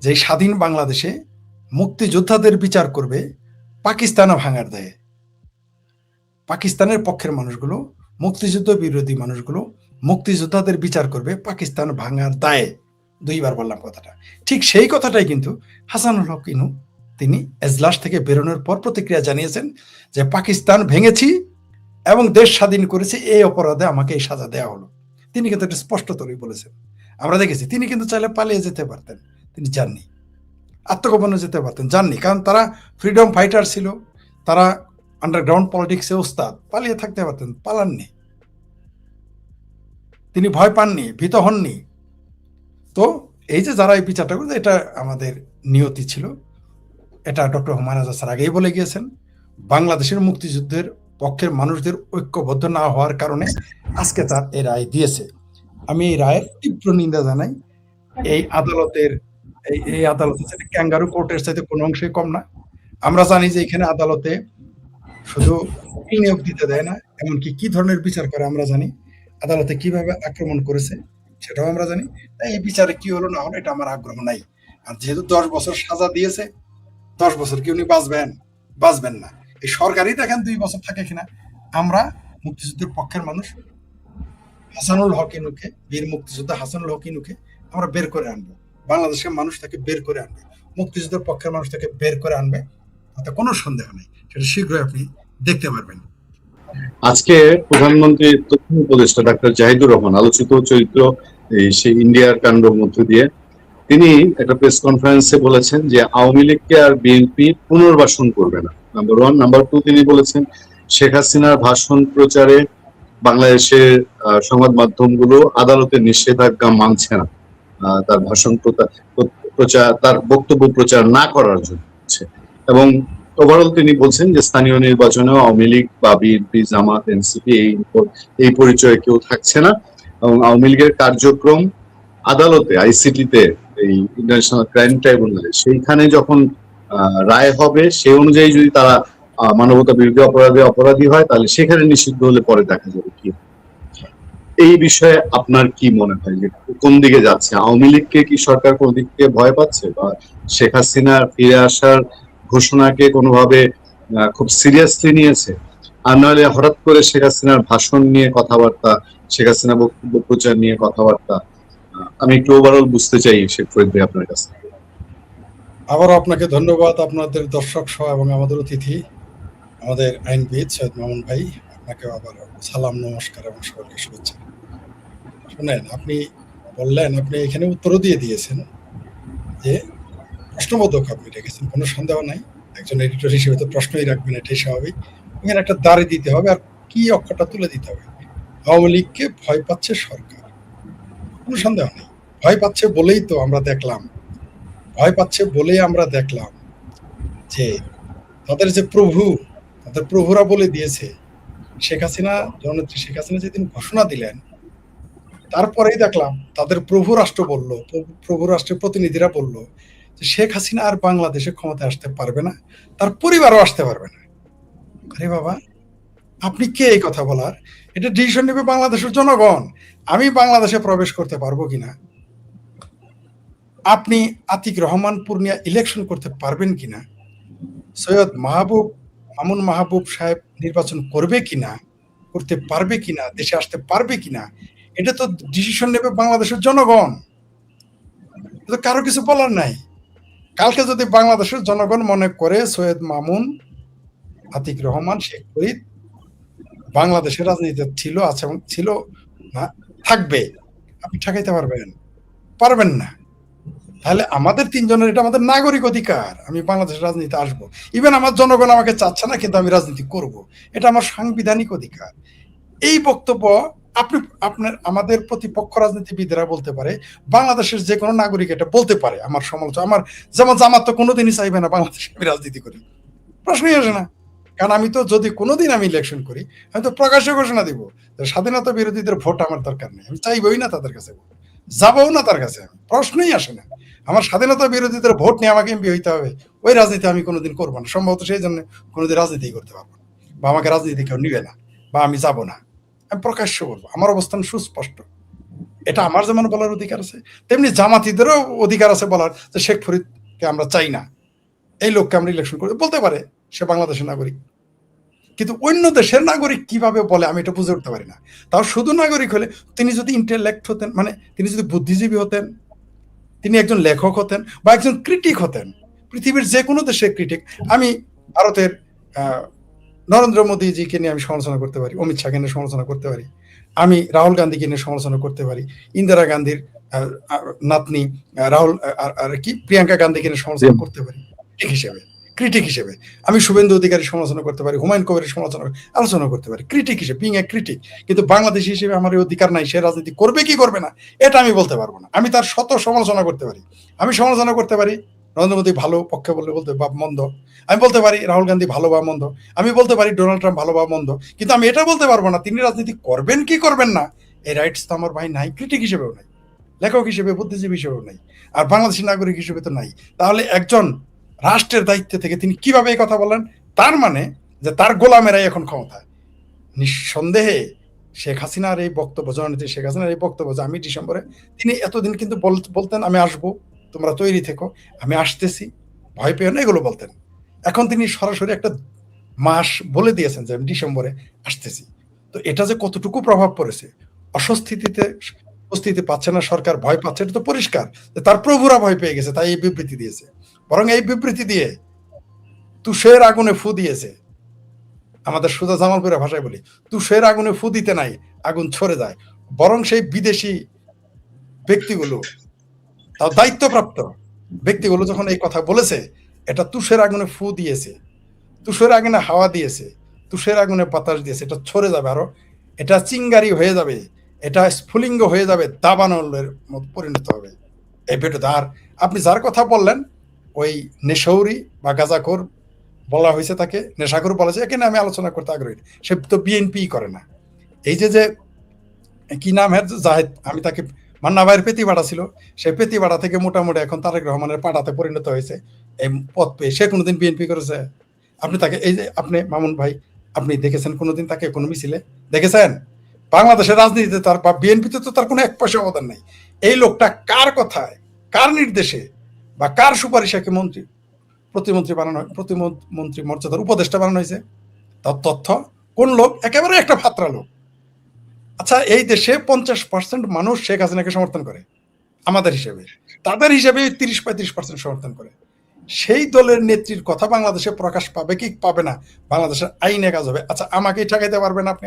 যে স্বাধীন বাংলাদেশে মুক্তিযোদ্ধাদের বিচার করবে পাকিস্তানে ভাঙার দায়ে। পাকিস্তানের পক্ষের মানুষগুলো, মুক্তিযুদ্ধ বিরোধী মানুষগুলো মুক্তিযোদ্ধাদের বিচার করবে পাকিস্তান ভাঙার দায়ে। দুইবার বললাম কথাটা। ঠিক সেই কথাটাই কিন্তু হাসানুল হক ইনু তিনি এজলাস থেকে বেরোনোর পর প্রতিক্রিয়া জানিয়েছেন যে পাকিস্তান ভেঙেছি এবং দেশ স্বাধীন করেছি, এই অপরাধে আমাকে এই সাজা দেওয়া হলো। তিনি কিন্তু এটা স্পষ্টতই বলেছেন, আমরা দেখেছি। তিনি কিন্তু চাইলে পালিয়ে যেতে পারতেন, তিনি যাননি। আত্মগোপনে যেতে পারতেন, যাননি, কারণ তারা ফ্রিডম ফাইটার ছিল, তারা আন্ডারগ্রাউন্ড পলিটিক্সে ওস্তাদ, পালিয়ে থাকতে পারতেন, পালাননি। তিনি ভয় পাননি, ভীত হননি। তো এই যে যারা এই বিচারটা করছে, এটা আমাদের নিয়তি ছিল। এটা ডক্টর হুমায়ুন আজাদ স্যার আগেই বলে গিয়েছেন। বাংলাদেশের মুক্তিযুদ্ধের পক্ষের মানুষদের ঐক্যবদ্ধ না হওয়ার কারণে আজকে তার এই রায় দিয়েছে। আমি এই রায়ের তীব্র নিন্দা জানাই। এই আদালতের এই আদালতের সাথে ক্যাঙ্গারু কোর্টের সাথে কোনো অংশই কম না। আমরা জানি যে এখানে আদালতে শুধু নিয়োগ দিতে দেয় না, এমনকি কি ধরনের বিচার করে আমরা জানি। আদালতে কিভাবে আক্রমণ করেছে সেটাও আমরা জানি। তাই এই বিচারে কি হলো না হলো এটা আমার আগ্রহ নাই। আর যেহেতু 10 বছর সাজা দিয়েছে, 10 বছর কি উনি বাঁচবেন না। এই সরকারই দেখেন 2 বছর থাকে কিনা। আমরা মুক্তিযুদ্ধের পক্ষের মানুষ হাসানুল হক ইনুকে, বীর মুক্তিযোদ্ধা হাসানুল হক ইনুকে আমরা বের করে আনবো। বাংলাদেশের মানুষ তাকে বের করে আনবে, মুক্তিযুদ্ধের পক্ষের মানুষ তাকে বের করে আনবে, তাতে কোনো সন্দেহ নেই। সেটা শীঘ্রই আপনি দেখতে পারবেন। আজকে প্রধানমন্ত্রীর তথ্য উপদেষ্টা ডাক্তার জাহিদুর রহমান আলোচিত চরিত্র সেই ইন্ডিয়ার কাণ্ডের মধ্য দিয়ে তিনি একটা প্রেস কনফারেন্সে বলেছেন যে আওয়ামী লীগকে আর বিএনপি পুনর্বাসন করবে না, নাম্বার 1। নাম্বার 2, তিনি বলেছেন শেখ হাসিনার ভাষণ প্রচারে বাংলাদেশের সংবাদ মাধ্যমগুলো আদালতের নিষেধাজ্ঞা মানছে না, তার ভাষণ প্রচার, তার বক্তব্য প্রচার না করার জন্য। এবং ওভারঅল তিনি বলছেন যে স্থানীয় নির্বাচনেও আওয়ামী লীগ বা বিএনপি, জামাত, এনসিপি এই পরিচয়ে কেউ থাকছে না। এবং আওয়ামী লীগের কার্যক্রম আদালতে, আইসিটিতে, এই ইন্টারন্যাশনাল ক্রাইম ট্রাইব্যুনালে সেইখানে যখন রায় হবে, সেই অনুযায়ী যদি তারা মানবতা বিরোধী অপরাধী হয়, তাহলে সেখানে নিষিদ্ধ হলে পরে দেখা যাবে কি। এই বিষয়ে আপনার কি মনে হয় যে কোন দিকে যাচ্ছে? আওয়ামী লীগকে কি সরকার কোন দিক থেকে ভয় পাচ্ছে, বা শেখ হাসিনার ফিরে আসার ঘোষণাকে কোনোভাবে খুব সিরিয়াসলি নিয়েছে? আর নইলে হঠাৎ করে শেখ হাসিনার ভাষণ নিয়ে কথাবার্তা, শেখ হাসিনা বক্তব্য প্রচার নিয়ে কথাবার্তা, আমি একটু ওভারঅল বুঝতে চাই শেখ ফরিদ ভাই আপনার কাছে। আবারও আপনাকে ধন্যবাদ, আপনাদের দর্শক সহ এবং আমাদের অতিথি, আমাদের আইনবিদ সৈয়দ মামুন ভাই, আপনাকে আবার সালাম, নমস্কার এবং সকলকে শুভেচ্ছা। শুনেন, আপনি বললেন, আপনি এখানে উত্তরও দিয়ে দিয়েছেন যে প্রশ্নবোধক আপনি রেখেছেন, কোনো সন্দেহ নাই। একজন এডিটর হিসেবে তো প্রশ্নই রাখবেন, এটাই স্বাভাবিক। এখানে একটা দাঁড়ি দিতে হবে আর কি অক্ষরটা তুলে দিতে হবে। আওয়ামী লীগকে ভয় পাচ্ছে সরকার, কোনো সন্দেহ নেই। ভয় পাচ্ছে বলেই তো আমরা দেখলাম, যে তাদের যে তাদের প্রভুরা বলে দিয়েছে। জননেত্রী শেখ হাসিনা যেদিন ঘোষণা দিলেন, তারপরেই দেখলাম তাদের প্রভু রাষ্ট্রের প্রতিনিধিরা বলল যে শেখ হাসিনা আর বাংলাদেশে ক্ষমতায় আসতে পারবে না, তার পরিবারও আসতে পারবে না। আরে বাবা, আপনি কে এই কথা বলার? এটা ডিসিশন নেবে বাংলাদেশের জনগণ, আমি বাংলাদেশে প্রবেশ করতে পারবো কিনা, আপনি আতিক রহমান পূর্ণিয়া ইলেকশন করতে পারবেন কিনা, সৈয়দ মামুন মাহবুব সাহেব নির্বাচন করতে পারবে কিনা, দেশে আসতে পারবে কিনা, এটা তো ডিসিশন নেবে বাংলাদেশের জনগণ। এটা কারো কিছু বলার নাই। কালকে যদি বাংলাদেশের জনগণ মনে করে সৈয়দ মামুন, আতিক রহমান, শেখ ফরিদ বাংলাদেশের রাজনীতিতে ছিল না, থাকবে, আপনি ঠেকাইতে পারবেন না। তাহলে আমাদের 3 জনের, এটা আমাদের নাগরিক অধিকার, আমি বাংলাদেশের রাজনীতিতে আসবো। ইভেন আমার জনগণ আমাকে চাচ্ছে না, কিন্তু আমি রাজনীতি করব, এটা আমার সাংবিধানিক অধিকার। এই বক্তব্য আমাদের প্রতিপক্ষ রাজনীতিবিদরা বলতে পারে, বাংলাদেশের যে কোনো নাগরিক এটা বলতে পারে। আমার সমালোচনা, আমার যেমন জামাত তো কোনোদিনই চাইবে না বাংলাদেশে আমি রাজনীতি করি, প্রশ্নই আসে না। কারণ আমি তো, যদি কোনোদিন আমি ইলেকশন করি, আমি তো প্রকাশ্যে ঘোষণা দিব স্বাধীনতা বিরোধীদের ভোট আমার দরকার নেই, আমি চাইবই না তাদের কাছে, যাবও না তার কাছে, প্রশ্নই আসে না। আমার স্বাধীনতা বিরোধীদের ভোট নিয়ে আমাকে এমপি হইতে হবে, ওই রাজনীতি আমি কোনোদিন করবো না। সম্ভবত সেই জন্য কোনোদিন রাজনীতি করতে পারবো না, বা আমাকে রাজনীতি কেউ নিবে না, বা আমি যাব না। আমি প্রকাশ্য বলবো, আমার অবস্থান সুস্পষ্ট। এটা আমার যেমন বলার অধিকার আছে, তেমনি জামাতিদেরও অধিকার আছে বলার যে শেখ ফরিদকে আমরা চাই না, এই লোককে আমরা ইলেকশন করে বলতে পারে সে বাংলাদেশের নাগরিক। কিন্তু অন্য দেশের নাগরিক কিভাবে বলে আমি এটা বুঝে উঠতে পারি না। তাও শুধু নাগরিক হলে তিনি যদি ইন্টেলেক্ট হতেন, মানে তিনি যদি বুদ্ধিজীবী হতেন, তিনি একজন লেখক হতেন বা একজন ক্রিটিক হতেন, পৃথিবীর যে কোনো দেশের ক্রিটিক। আমি ভারতের নরেন্দ্র মোদীজিকে নিয়ে আমি সমালোচনা করতে পারি, অমিত শাহকে নিয়ে সমালোচনা করতে পারি, আমি রাহুল গান্ধীকে নিয়ে সমালোচনা করতে পারি, ইন্দিরা গান্ধীর নাতনি রাহুল আর কি প্রিয়াঙ্কা গান্ধীকে নিয়ে সমালোচনা করতে পারি ক্রিটিক হিসেবে। আমি শুভেন্দু অধিকারী সমালোচনা করতে পারি, হুমায়ুন কবিরের সমালোচনা আলোচনা করতে পারি ক্রিটিক হিসেবে, বিং এ ক্রিটিক। কিন্তু বাংলাদেশি হিসেবে আমার এই অধিকার নাই, সে রাজনীতি করবে কি করবে না এটা আমি বলতে পারবো না। আমি তার শত সমালোচনা করতে পারি, আমি সমালোচনা করতে পারি নরেন্দ্র মোদী ভালো পক্ষে বললে বলতে বা মন্দ, আমি বলতে পারি রাহুল গান্ধী ভালো বা মন্দ, আমি বলতে পারি ডোনাল্ড ট্রাম্প ভালো বা মন্দ, কিন্তু আমি এটা বলতে পারবো না তিনি রাজনীতি করবেন কি করবেন না। এই রাইটস তো আমার ভাই নাই, ক্রিটিক হিসেবেও নাই, লেখক হিসেবে, বুদ্ধিজীবী হিসেবেও নাই, আর বাংলাদেশি নাগরিক হিসেবে তো নাই। তাহলে একজন রাষ্ট্রের দায়িত্ব থেকে তিনি কিভাবে এই কথা বলেন? তার মানে যে তার গোলামেরাই এখন ক্ষমতায়। নিঃসন্দেহে শেখ হাসিনার এই বক্তব্য, জননেত্রী শেখ হাসিনার এই বক্তব্য যে আমি ডিসেম্বরে, তিনি এতদিন কিন্তু বলতেন আমি আসবো, তোমরা তৈরি থেকো, আমি আসতেছি, ভয় পেও না, এগুলো বলতেন। এখন তিনি সরাসরি একটা মাস বলে দিয়েছেন যে আমি ডিসেম্বরে আসতেছি। তো এটা যে কতটুকু প্রভাব পড়েছে, অস্বস্তিতে উপস্থিতি পাচ্ছে না সরকার, ভয় পাচ্ছে, এটা তো পরিষ্কার। তার প্রভুরা ভয় পেয়ে গেছে, তাই এই বিবৃতি দিয়েছে। বরং এই বিবৃতি দিয়ে তুষের আগুনে ফু দিয়েছে। আমাদের সুজা জামালপুরের ভাষায় বলি, তুষের আগুনে ফু দিতে নাই, আগুন ছড়ে যায়। বরং সেই বিদেশি ব্যক্তিগুলো, তাও দায়িত্বপ্রাপ্ত ব্যক্তিগুলো যখন এই কথা বলেছে, এটা তুষের আগুনে ফু দিয়েছে, তুষের আগুনে হাওয়া দিয়েছে, তুষের আগুনে বাতাস দিয়েছে, এটা ছড়ে যাবে, আরো এটা চিঙ্গারি হয়ে যাবে, এটা স্ফুলিঙ্গ হয়ে যাবে, দাবানলের মতো পরিণত হবে এই ভেটোতে। আর আপনি যার কথা বললেন, ওই নেশৌরি বা গাজাখোর বলা হয়েছে, তাকে নেশাখোর বলা যায়, এখানে আমি আলোচনা করতে আগ্রহী। সে তো বিএনপি করে না। এই যে কি নাম হ্যাঁ জাহেদ, আমি তাকে, মান্না ভাইয়ের পেতি বাড়া ছিল, সে পেতি বাড়া থেকে মোটামুটি এখন তারেক রহমানের পাড়াতে পরিণত হয়েছে এই পদ পেয়ে। সে কোনোদিন বিএনপি করেছে? আপনি তাকে, এই যে আপনি মামুন ভাই, আপনি দেখেছেন কোনোদিন তাকে কোনো মিছিলে দেখেছেন? বাংলাদেশের রাজনীতিতে তার বা বিএনপিতে তো তার কোনো এক পয়সা অবদান নাই। এই লোকটা কার কথায়, কার নির্দেশে বা কার সুপারিশে মন্ত্রী, প্রতিমন্ত্রী বানানো, প্রতিমন্ত্রী মর্যাদার উপদেষ্টা বানানো হয়েছে, তার তথ্য কোন লোক? একেবারে একটা ফাত্রা লোক। আচ্ছা, এই দেশে 50% মানুষ শেখ হাসিনাকে সমর্থন করে আমাদের হিসেবে, তাদের হিসেবে 30-35% সমর্থন করে। সেই দলের নেত্রীর কথা বাংলাদেশে প্রকাশ পাবে কি পাবে না, বাংলাদেশের আইনে কাজ হবে। আচ্ছা, আমাকে ঠেকাইতে পারবেন আপনি?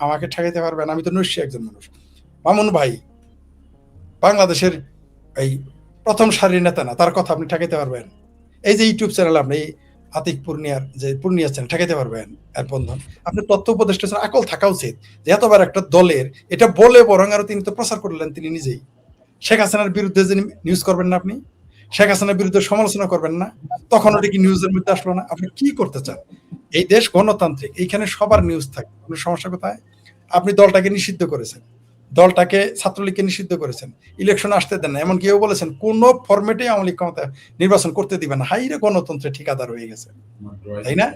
আমাকে ঠেকাইতে পারবেন? আমি তো নৈশ্য একজন মানুষ। মামুন ভাই বাংলাদেশের এই প্রথম সারির নেতা না, তার কথা আপনি ঠেকাইতে পারবেন? এই যে ইউটিউব চ্যানেল, আপনি এই আতিক পূর্ণিয়ার যে পূর্ণিয়া চ্যানেল, ঠেকাইতে পারবেন? এর বন্ধন, আপনি তথ্য উপদেষ্টা আকল থাকা উচিত যে এতবার একটা দলের এটা বলে, বরং আরো তিনি তো প্রচার করলেন তিনি নিজেই। শেখ হাসিনার বিরুদ্ধে যে নিউজ করবেন না আপনি, শেখ হাসিনার বিরুদ্ধে সমালোচনা করবেন না, তখন ওটা কি নিউজের মধ্যে আসলো না? আপনি কি করতে চান? এই দেশ গণতান্ত্রিক, এইখানে সবার নিউজ থাকে, কোনো সমস্যা কোথায়? আপনি দলটাকে নিষিদ্ধ করেছেন, দলটাকে ছাত্রলীগকে নিষিদ্ধ করেছেন, ইলেকশন আসতে দেন না, এমন কেউ বলেছেন কোন ফরম্যাটে আওয়ামী লীগ ক্ষমতা নির্বাচন করতে দিবেন না। হাইরে গণতন্ত্রে ঠিকাদার হয়ে গেছে, তাই না?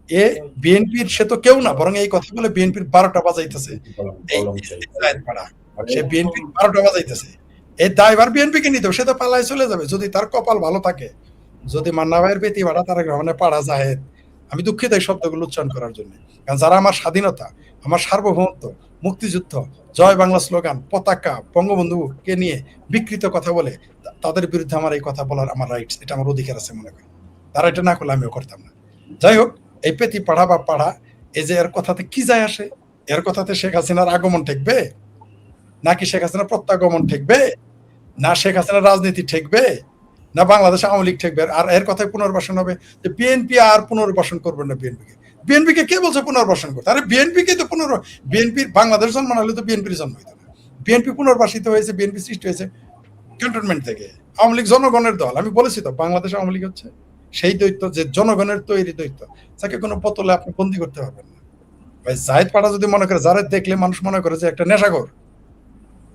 এ বিএনপির সে তো কেউ না, বরং এই কথা বলে বিএনপির 12টা বাজাইতেছে। সে বিএনপির 12টা বাজাইতেছে, এই দায়ভার বিএনপিকে নিতে, সে তো পালায় চলে যাবে যদি তার কপাল ভালো থাকে। যদি মান্না ভাইয়ের বেতি ভাড়া, তারেক রহমানের পাড়া জাহেদ, আমি দুঃখিত এই শব্দগুলো উচ্চারণ করার জন্য, কারণ যারা আমার স্বাধীনতা, আমার সার্বভৌমত্ব, মুক্তিযুদ্ধ, জয় বাংলা স্লোগান, পতাকা, বঙ্গবন্ধুকে নিয়ে বিকৃত কথা বলে, তাদের বিরুদ্ধে আমার এই কথা বলার আমার রাইটস, এটা আমার অধিকার আছে মনে করি। তারা এটা না করলে আমিও করতাম না। যাই হোক, এই পেতি পাড়া বা পাড়া, এই যে এর কথাতে কি যায় আসে? এর কথাতে শেখ হাসিনার আগমন ঠেকবে, নাকি শেখ হাসিনার প্রত্যাগমন ঠেকবে, না শেখ হাসিনার রাজনীতি ঠেকবে, না বাংলাদেশ আওয়ামী লীগ ঠেকবে? আর এর কথায় পুনর্বাসন হবে যে বিএনপি আর পুনর্বাসন করবেন না। বিএনপিকে কে বলছে পুনর্বাসন করতে? আরে বিএনপিকে তো বিএনপির বাংলাদেশ জন্ম না হলে তো বিএনপির জন্ম হইতো না। বিএনপি পুনর্বাসিত হয়েছে, বিএনপি সৃষ্টি হয়েছে ক্যান্টনমেন্ট থেকে। আওয়ামী লীগ জনগণের দল। আমি বলেছি তো, বাংলাদেশ আওয়ামী লীগ হচ্ছে সেই দৈত্য যে জনগণের তৈরি দৈত্য, যাকে কোনো বোতলে আপনি বন্দি করতে পারবেন না। ভাই জাহেদ পাড়া যদি মনে করে, যারা দেখলে মানুষ মনে করে যে একটা নেশাখোর,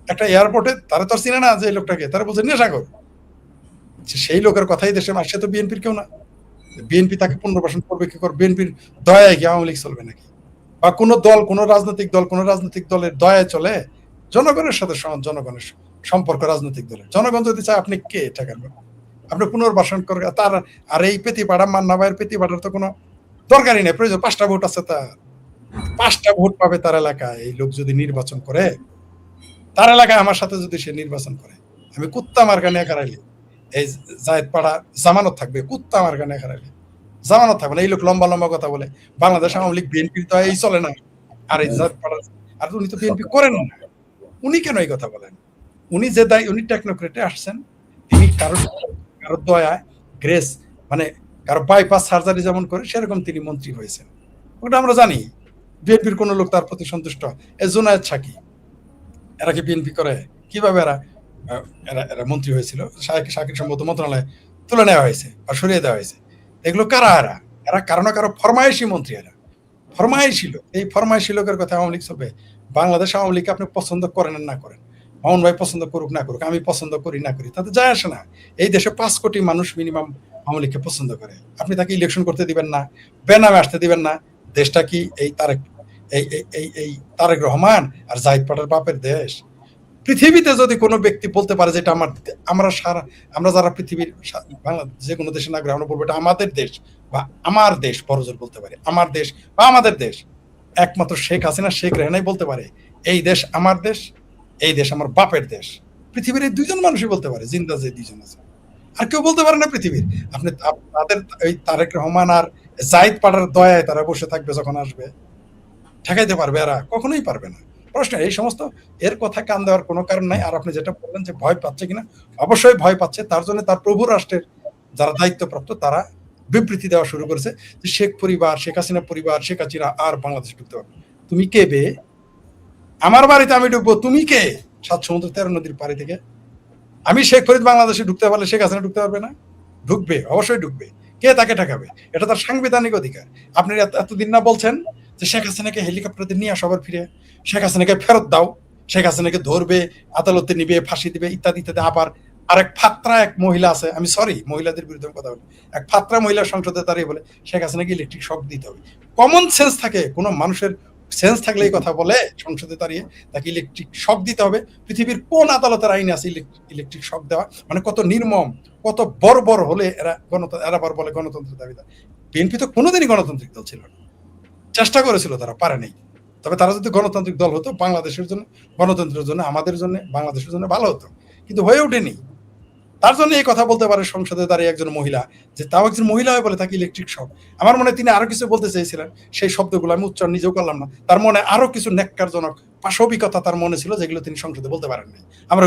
একটা এয়ারপোর্টে তারা তো চিনে না যে এই লোকটাকে, তারা বলছে নেশাখোর, সেই লোকের কথাই দেশে মার। সে তো বিএনপির কেউ না, বিএনপি তাকে পুনর্বাসন করবে কি করবে? বিএনপির দয়ায় কি আওয়ামী লীগ চলবে নাকি? বা কোন দল, কোন রাজনৈতিক দলের দয়ায় চলে? জনগণের সাথে জনগণের সম্পর্ক রাজনৈতিক দলের। জনগণ যদি চায় আপনি কে ঠেকাবেন? আপনি পুনর্বাসন করে তার আর এই পেতিপাড়া মান্না ভাইয়ের পেতিপাড়ার তো কোনো দরকারই নেই, প্রয়োজন 5টা ভোট আছে তার, 5টা ভোট পাবে তার এলাকায়। এই লোক যদি নির্বাচন করে তার এলাকায় আমার সাথে যদি সে নির্বাচন করে, আমি কুত্তা মার্কা নিয়ে খারাইলি এই জায়েদ পাড়া জামানত থাকবে, কুত্তা মার্কা নিয়ে খারাইলি জামানত থাকবে না। এই লোক লম্বা লম্বা কথা বলে, বাংলাদেশ আওয়ামী লীগ বিএনপির তো এই চলে না, আর এই জায়েদ পাড়া আর উনি তো বিএনপি করেন না, উনি কেন এই কথা বলেন? উনি যে দায়, উনি টেকনোক্রেটে আসছেন, তিনি কারোর দয়ায় গ্রেস মানে কারো বাইপাস সার্জারি যেমন করে সেরকম তিনি মন্ত্রী হয়েছেন, ওটা আমরা জানি। বিএনপির কোন লোক তার প্রতি সন্তুষ্ট? এই জুনায়েদ সাকি, এরা কি বিএনপি করে? কিভাবে এরা এরা এরা মন্ত্রী হয়েছিল? শাকির সম্ভবত মন্ত্রণালয়ে তুলে নেওয়া হয়েছে বা সরিয়ে দেওয়া হয়েছে। এগুলো কারা? এরা কারো না কারো ফরমায়েশি মন্ত্রী, এরা ফরমায়েশি লোক। এই ফরমায়েশি লোকের কথা আওয়ামী লীগ চলবে? বাংলাদেশ আওয়ামী লীগকে আপনি পছন্দ করেন না করেন, মামুন ভাই পছন্দ করুক না করুক, আমি পছন্দ করি না করি, তাতে যায় আসে না। এই দেশে 5 কোটি মানুষ মিনিমাম আওয়ামী লীগকে পছন্দ করে। আপনি তাকে ইলেকশন করতে দিবেন না, বেনামে আসতে দিবেন না। দেশটা কি এই তারেক রহমান আর জাহিদ পাটার বাপের দেশ? পৃথিবীতে যদি কোনো ব্যক্তি বলতে পারে যে এটা আমরা যারা পৃথিবীর যে কোনো দেশে নাগরিক, আমরা বলবো এটা আমাদের দেশ বা আমার দেশ, বড়জোর বলতে পারে আমার দেশ বা আমাদের দেশ, একমাত্র শেখ হাসিনা, শেখ রেহানাই বলতে পারে এই দেশ আমার দেশ, এই দেশ আমার বাপের দেশ। পৃথিবীর এই 2জন মানুষই বলতে পারে, জিন্দা যে 2জন আছে, আর কেউ বলতে পারে না পৃথিবীর। আপনি তাদের এই তারেক রহমান আর জাহিদ পাটার দয়ায় তারা বসে থাকবে, যখন আসবে ঠেকাইতে পারবে? এরা কখনোই পারবে না। প্রশ্ন এই সমস্ত এর কথা কান দেওয়ার কোনো কারণ নাই। আর আপনি যেটা বললেন যে ভয় পাচ্ছে কিনা, অবশ্যই ভয় পাচ্ছে। তার জন্য তার প্রভু রাষ্ট্রের যারা দায়িত্বপ্রাপ্ত তারা বিবৃতি দেওয়া শুরু করেছে যে শেখ পরিবার, শেখ হাসিনা পরিবার, শেখ হাসিনা আর বাংলাদেশ ঢুকতে পারবে। তুমি কে বে? আমার বাড়িতে আমি ঢুকবো, তুমি কে? 7 সমুদ্র 13 নদীর পাড়ি থেকে আমি শেখ ফরিদ বাংলাদেশে ঢুকতে পারলে শেখ হাসিনা ঢুকতে পারবে না? ঢুকবে, অবশ্যই ঢুকবে। কে তাকে ঠেকাবে? এটা তার সাংবিধানিক অধিকার। আপনি এতদিন না বলছেন যে শেখ হাসিনাকে হেলিকপ্টারে নিয়ে আসো আবার ফিরে, শেখ হাসিনাকে ফেরত দাও, শেখ হাসিনাকে ধরবে, আদালতে নিবে, ফাঁসি দিবে, ইত্যাদি ইত্যাদি। আবার আরেক ফাত্রা এক মহিলা আছে, আমি সরি মহিলাদের বিরুদ্ধে কথা বলি, এক ফাত্রা মহিলা সংসদে দাঁড়িয়ে বলে শেখ হাসিনাকে ইলেকট্রিক শক দিতে হবে। কমন সেন্স থাকে, কোনো মানুষের সেন্স থাকলে এই কথা বলে সংসদে দাঁড়িয়ে তাকে ইলেকট্রিক শক দিতে হবে? পৃথিবীর কোন আদালতের আইনে আছে ইলেকট্রিক শক দেওয়া? মানে কত নির্মম, কত বর্বর হলে এরা এরা বলে গণতন্ত্রের দাবিদার। বিএনপি তো কোনোদিনই গণতান্ত্রিক দল ছিল না, চেষ্টা করেছিল, তারা পারে নাই। তবে তারা যদি গণতান্ত্রিক দল হতো, বাংলাদেশের জন্য, গণতন্ত্রের জন্য, আমাদের জন্য, বাংলাদেশের জন্য ভালো হতো, কিন্তু হয়ে ওঠেনি। তার জন্য এই কথা বলতে পারে সংসদে দাঁড়িয়ে একজন মহিলা, যে তাও একজন মহিলা হয়ে বলে তাকে ইলেকট্রিক শক। আমার মনে তিনি আরো কিছু বলতে চেয়েছিলেন, সেই শব্দগুলো আমি উচ্চারণ নিজেও করলাম না। তার মনে আরো কিছু ন্যাক্কারজনক পাশবিকতা তার মনে ছিল, যেগুলো তিনি সংসদে বলতে পারেন নাই। আমরা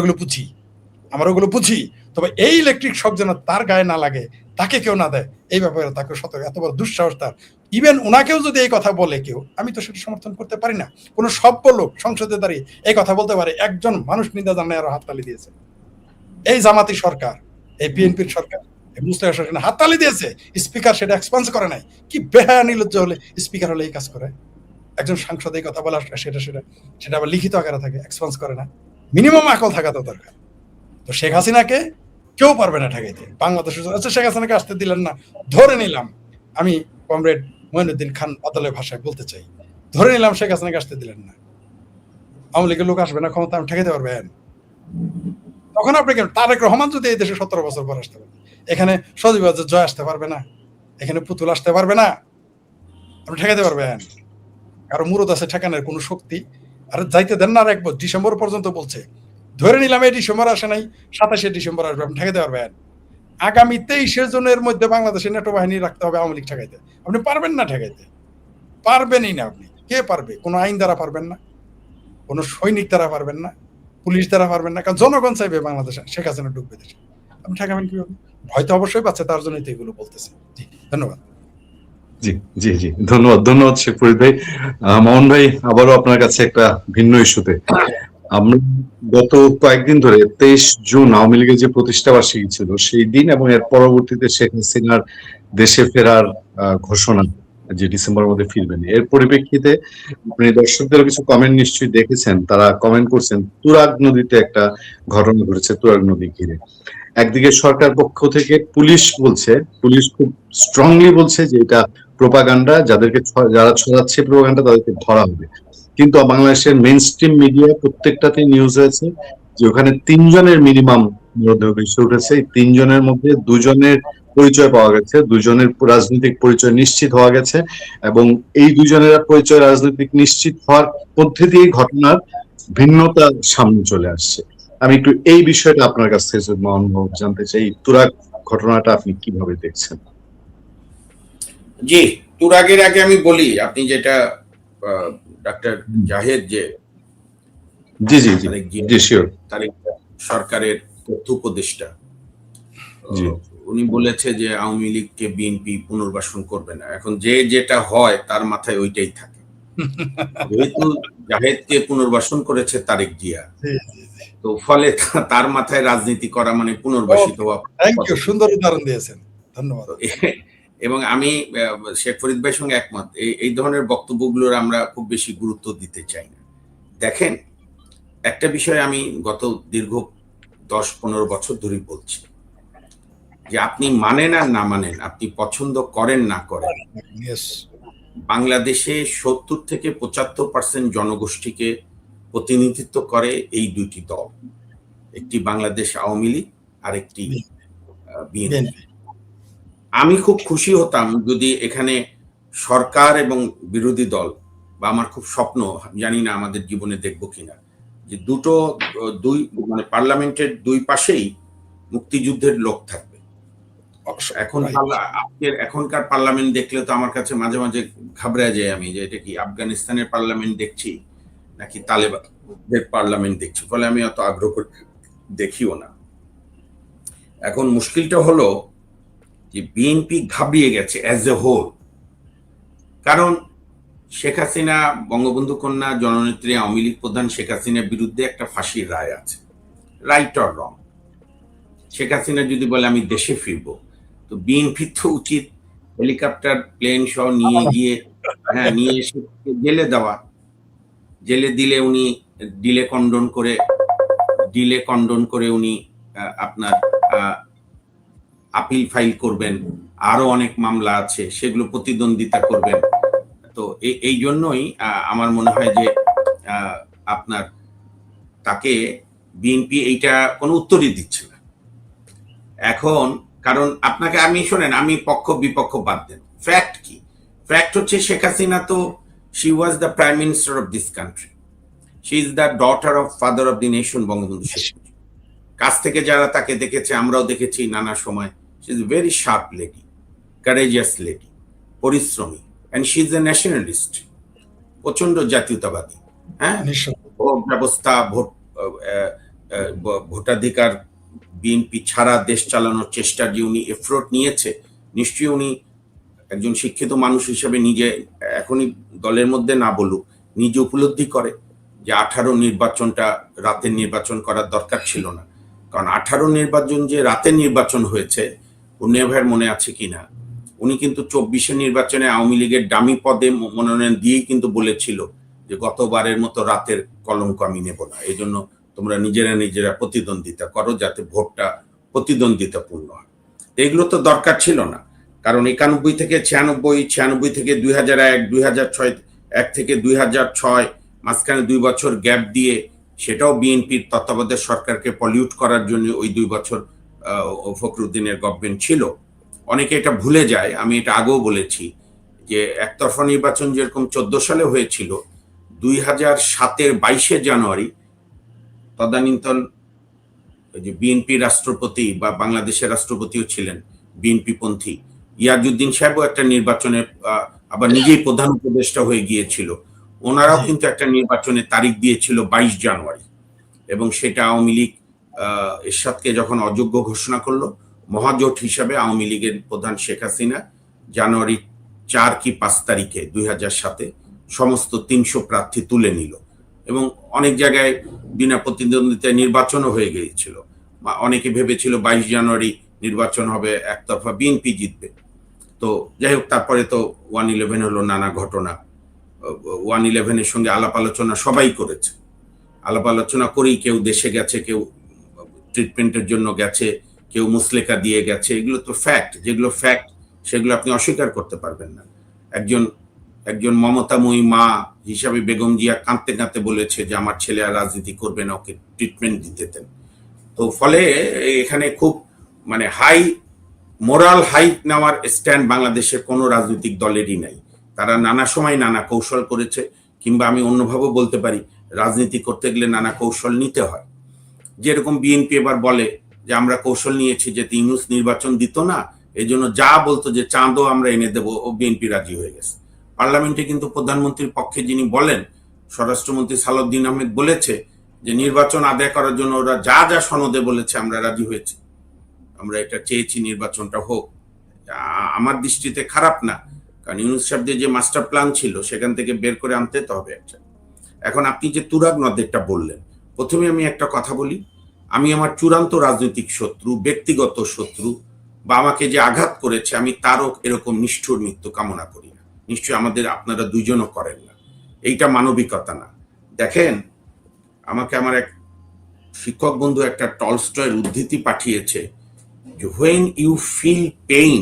ওগুলো বুঝি। তবে এই ইলেকট্রিক শক যেন তার গায়ে না লাগে, তাকে কেউ না দেয়, এই ব্যাপারে তাকে সতর্ক। এত বড় দুঃসাহস তার! ইভেন ওনাকেও যদি এই কথা বলে কেউ, আমি তো সেটা সমর্থন করতে পারি না। কোন সভ্য লোক সংসদে দাঁড়িয়ে এই কথা বলতে পারে? একজন মানুষ নিন্দা জানায় আরো হাততালি দিয়েছে। এই জামাতি সরকার, এই বিএনপির সরকার, মুস্তাফা সরকার হাততালি দিয়েছে, স্পিকার সেটা এক্সপান্স করে নাই। কি বেহায়া নির্লজ্জ হলে স্পিকার হলে এই কাজ করে? একজন সাংসদ এই কথা বলা, সেটা আবার লিখিত আকারে থাকে, এক্সপান্স করে না। মিনিমাম আকল থাকা তো দরকার। তো শেখ হাসিনাকে কেউ পারবে না ঠেকাইতে বাংলাদেশের। আচ্ছা, শেখ হাসিনাকে আসতে দিলেন না, ধরে নিলাম, আমি কমরেড মঈনুদ্দিন খান বাদলের ভাষায় বলতে চাই, ধরে নিলাম শেখ হাসিনাকে আসতে দিলেন না, আওয়ামী লীগের লোক আসবে না ক্ষমতা, আমি ঠেকাইতে পারবেন? তখন আপনি কেন? তারেক রহমান যদি এই দেশে 17 বছর পর আসতে পারে, এখানে সজীব জয় আসতে পারবে না, এখানে পুতুল আসতে পারবে না, আপনি ঠেকাইতে পারবেন? কারো মুরদ আছে ঠেকানোর কোন শক্তি? আর যাইতে দেন না, আর 1 ডিসেম্বর পর্যন্ত বলছে। ধরে নিলাম এই ডিসেম্বর আসে নাই, 27 ডিসেম্বর আসবে, আপনি ঠেকাইতে পারবেন? আগামী 23 জনের মধ্যে বাংলাদেশের নেটো বাহিনী রাখতে হবে আওয়ামী লীগ ঠেকাইতে। আপনি পারবেন না ঠেকাইতে, পারবেনই না। আপনি কে পারবে? কোনো আইন দ্বারা পারবেন না, কোনো সৈনিক দ্বারা পারবেন না, পুলিশ দ্বারা পারবেন না, কারণ জনগণ চাইবে বাংলাদেশে শেখ হাসিনা ঢুকবে দেশে। আপনি ঠেকাবেন কিভাবে? ভয় তো অবশ্যই পাচ্ছে, তার জন্যই তো এগুলো বলতেছে। জি, ধন্যবাদ। জি জি জি, ধন্যবাদ শেখ ফরিদ ভাই। মামুন ভাই, আবারও আপনার কাছে একটা ভিন্ন ইস্যুতে, আমরা গত কয়েকদিন ধরে 23 জুন আওয়ামী লীগের যে প্রতিষ্ঠা বার্ষিকী ছিল সেই দিন এবং এর পরবর্তীতে শেখ হাসিনার দেশে ফেরার ঘোষণা, যে ডিসেম্বরের মধ্যে ফিরবেন, এর পরিপ্রেক্ষিতে আপনি দর্শকদের কিছু কমেন্ট নিশ্চয়ই দেখেছেন। তারা কমেন্ট করছেন তুরাগ নদীতে একটা ঘটনা ঘটেছে, তুরাগ নদী ঘিরে। একদিকে সরকার পক্ষ থেকে পুলিশ খুব স্ট্রংলি বলছে যে এটা প্রোপাগান্ডা, যারা ছড়াচ্ছে প্রোপাগান্ডা তাদেরকে ধরা হবে। কিন্তু বাংলাদেশের মেইন স্ট্রিম মিডিয়া প্রত্যেকটাতে নিউজ হয়েছে যে ওখানে 3 জনের মিনিমাম মৃতদেহ ভেসে উঠেছে। এই 3 জনের মধ্যে 2জনের পরিচয় পাওয়া গেছে, 2জনের রাজনৈতিক পরিচয় নিশ্চিত হওয়া গেছে, এবং এই 2জনের পরিচয় রাজনৈতিক নিশ্চিত হওয়ার মধ্যে দিয়ে ঘটনার ভিন্নতা সামনে চলে আসছে। আমি একটু এই বিষয়টা আপনার কাছ থেকে মনোভাব জানতে চাই, তুরাগ ঘটনাটা আপনি কিভাবে দেখছেন? জি, তুরাগের আগে আমি বলি, আপনি যেটা ডাক্তার জাহেদ যে জি জি জি জি শিওর, তারেক সরকারের তথ্য উপদেষ্টা, জি উনি বলেছে যে আওয়ামী লীগকে বিএনপি পুনর্বাসন করবে না। এখন যে যেটা হয় তার মাথায় ওইটাই থাকে। যেহেতু জাহেদকে পুনর্বাসন করেছে তারেক জিয়া, তো ফলে তার মাথায় রাজনীতি করা মানে পুনর্বাসিত হওয়া। থ্যাংক ইউ, সুন্দর উদাহরণ দিয়েছেন, ধন্যবাদ। এবং আমি শেখ ফরিদ ভাইয়ের সঙ্গে একমত, এই ধরনের বক্তব্যগুলোর আমরা খুব বেশি গুরুত্ব দিতে চাই না। দেখেন, একটা বিষয় আমি গত দীর্ঘ 10-15 বছর ধরে বলছি যে আপনি মানেন আর না মানেন, আপনি পছন্দ করেন না করেন, বাংলাদেশে 70-75% জনগোষ্ঠীকে প্রতিনিধিত্ব করে এই দুইটি দল, একটি বাংলাদেশ আওয়ামী লীগ আর একটি বিএনপি। আমি খুব খুশি হতাম যদি এখানে সরকার এবং বিরোধী দল, বা আমার খুব স্বপ্ন, জানি না আমাদের জীবনে দেখবো কিনা, যে দুই মানে পার্লামেন্টের দুই পাশেই মুক্তিযুদ্ধের লোক থাকবে। এখন এখনকার পার্লামেন্ট দেখলে তো আমার কাছে মাঝে মাঝে ঘাবড়ে যায় আমি, যে এটা কি আফগানিস্তানের পার্লামেন্ট দেখছি নাকি তালেবানদের পার্লামেন্ট দেখছি, ফলে আমি অত আগ্রহ করে দেখিও না। এখন মুশকিলটা হলো যে বিএনপি ঘাবড়িয়ে গেছে অ্যাজ এ হোল, কারণ শেখ হাসিনা, বঙ্গবন্ধু কন্যা জননেত্রী আওয়ামী লীগ প্রধান শেখ হাসিনার বিরুদ্ধে একটা ফাঁসির রায় আছে, right or wrong. Sheikh Hasina যদি বলে আমি দেশে ফিরবো, তো বিএনপি তো উচিত হেলিকপ্টার প্লেন সহ নিয়ে গিয়ে নিয়ে এসে জেলে দেওয়া। জেলে দিলে উনি ডিলে কন্ডন করে উনি আপনার আপিল ফাইল করবেন, আরো অনেক মামলা আছে সেগুলো প্রতিদ্বন্দ্বিতা করবেন। তো এই জন্যই আমার মনে হয় যে আপনার তাকে বিএনপি এইটা কোনো উত্তরই দিচ্ছে না এখন। কারণ আপনাকে আমি শোনেন, আমি পক্ষ বিপক্ষ বাদ দেন, ফ্যাক্ট কি? ফ্যাক্ট হচ্ছে শেখ হাসিনা তো she was the prime minister of this country, she is the daughter of father of the nation Bangabandhu Sheikh Mujib. কাছ থেকে যারা তাকে দেখেছে, আমরাও দেখেছি নানা সময়, she is very sharp lady, courageous lady, পরিশ্রমী, and she is a nationalist, প্রচন্ড জাতীয়তাবাদী। ভোট ব্যবস্থা, ভোটাধিকার, বিএনপি ছাড়া দেশ চালানোর চেষ্টা যে উনি এফোর্ট নিয়েছে, নিশ্চয়ই উনি একজন শিক্ষিত মানুষ হিসেবে নিজে, এখনই দলের মধ্যে না বলুক, নিজে উপলব্ধি করে যে 18 নির্বাচনটা রাতের নির্বাচন করার দরকার ছিল না। কারণ 18 নির্বাচন যে রাতের নির্বাচন হয়েছে, উনি ভাইয়ের মনে আছে কিনা, উনি কিন্তু 24 নির্বাচনে আওয়ামী লীগের ডামি পদে মনোনয়ন দিয়েই কিন্তু বলেছিল যে গতবারের মতো রাতের কলঙ্ক আমি নেব না, এই জন্য তোমরা নিজেরা প্রতিদ্বন্দ্বিতা করো যাতে ভোটটা প্রতিদ্বন্দ্বিতাপূর্ণ হয়। এগুলো তো দরকার ছিল না, কারণ 91 থেকে 96, 96 থেকে 2001, 2006, 1 থেকে 2006, মাঝখানে 2 বছর গ্যাপ দিয়ে, সেটাও বিএনপির তত্ত্বাবধায়ক সরকারকে পলিউট করার জন্য ওই 2 বছর ফখরুদ্দিনের গভর্নমেন্ট ছিল। অনেকে এটা ভুলে যায়, আমি এটা আগেও বলেছি যে একতরফা নির্বাচন যেরকম 14 সালে হয়েছিল, 2007-এর 22শে জানুয়ারি তদানীন্তন যে বিএনপি রাষ্ট্রপতি বা বাংলাদেশের রাষ্ট্রপতিও ছিলেন বিএনপি পন্থী ইয়াজউদ্দিন সাহেবও একটা নির্বাচনে আবার নিজেই প্রধান উপদেষ্টা হয়ে গিয়েছিল। ওনারাও কিন্তু একটা নির্বাচনের তারিখ দিয়েছিল 22 জানুয়ারি, এবং সেটা আওয়ামী লীগ এরশাদকে যখন অযোগ্য ঘোষণা করলো, মহাজোট হিসাবে আওয়ামী লীগের প্রধান শেখ হাসিনা জানুয়ারি 4 কি 5 তারিখে 2007-এ সমস্ত 300 প্রার্থী তুলে নিল, এবং অনেক জায়গায় বিনা প্রতিদ্বন্দ্বিতায় নির্বাচনও হয়ে গিয়েছিল। অনেকে ভেবেছিল 22 জানুয়ারি নির্বাচন হবে, একতরফা বিএনপি জিতবে। তো যাই হোক, তারপরে তো 1/11 হলো, নানা ঘটনা। 1/11-এর সঙ্গে আলাপ আলোচনা সবাই করেছে, আলাপ আলোচনা করেই কেউ দেশে গেছে, কেউ ট্রিটমেন্টের জন্য গেছে, কেউ মুসলেকা দিয়ে গেছে। এগুলো তো ফ্যাক্ট, যেগুলো ফ্যাক্ট সেগুলো আপনি অস্বীকার করতে পারবেন না। একজন মমতাময়ী মা হিসাবে বেগম জিয়া কাঁদতে কাঁদতে বলেছে যে আমার ছেলে আর রাজনীতি করবে না, ওকে ট্রিটমেন্ট দিতে দেন। তো ফলে এখানে খুব মানে মোরাল হাইট নেওয়ার স্ট্যান্ড বাংলাদেশের কোনো রাজনৈতিক দলেরই নাই। তারা নানা সময় নানা কৌশল করেছে, কিংবা আমি অন্যভাবেও বলতে পারি রাজনীতি করতে গেলে নানা কৌশল নিতে হয়। যেরকম বিএনপি এবার বলে যে আমরা কৌশল নিয়েছি যে ইউনূস নির্বাচন দিত না, এই জন্য যা বলতো যে চাঁদও আমরা এনে দেবো, ও বিএনপি রাজি হয়ে গেছে। পার্লামেন্টে কিন্তু প্রধানমন্ত্রীর পক্ষে যিনি বলেন, স্বরাষ্ট্রমন্ত্রী সালাউদ্দিন আহমেদ বলেছে যে নির্বাচন আদায় করার জন্য ওরা যা যা সনদে বলেছে আমরা রাজি হয়েছি, আমরা এটা চেয়েছি নির্বাচনটা হোক। আমার দৃষ্টিতে খারাপ না, কারণ ইউনূস সাহেবদের যে মাস্টার প্ল্যান ছিল সেখান থেকে বের করে আনতে তো হবে একটা। এখন আপনি যে তুরাগ নদেরটা বললেন, প্রথমে আমি একটা কথা বলি, আমি আমার চূড়ান্ত রাজনৈতিক শত্রু, ব্যক্তিগত শত্রু বা আমাকে যে আঘাত করেছে আমি তারও এরকম নিষ্ঠুর মৃত্যু কামনা করি না। নিশ্চয়ই আপনারা দুইজনও করেন না, এইটা মানবিকতা না। দেখেন, আমাকে আমার এক শিক্ষক বন্ধু একটা টলস্টয়ের উদ্ধৃতি পাঠিয়েছে যে when you feel pain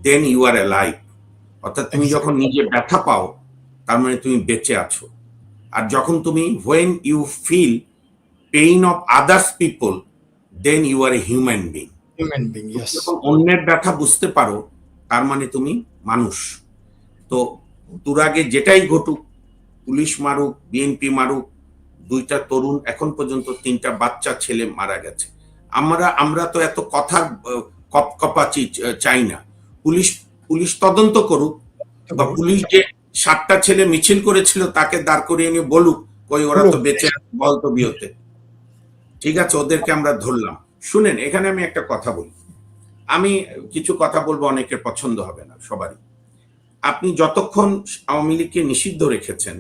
then you are alive, অর্থাৎ তুমি যখন নিজে ব্যথা পাও তার মানে তুমি বেঁচে আছো। আর যখন তুমি when you feel pain of others people then you are a human being, যখন অন্যের ব্যথা বুঝতে পারো তার মানে তুমি মানুষ। তো তুরাগে যেটাই ঘটুক, পুলিশ মারুক, বিএনপি মারুক, দুইটা তরুণ, এখন পর্যন্ত 3টা বাচ্চা ছেলে মারা গেছে। আমরা তো এত কথার কপাচি চাই না। পুলিশ তদন্ত করুক, বা পুলিশ যে 7টা ছেলে মিছিল করেছিল তাকে দাঁড় করিয়ে নিয়ে বলুক কই ওরা তো বেঁচে বলতো বিয়েতে, ঠিক আছে, ওদেরকে আমরা ধরলাম। শুনেন, এখানে আমি একটা কথা বলি, আমি কিছু কথা বলবো, অনেকের পছন্দ হবে না সবারই। আপনি যতক্ষণ আওয়ামী লীগকে নিষিদ্ধ রেখেছেন,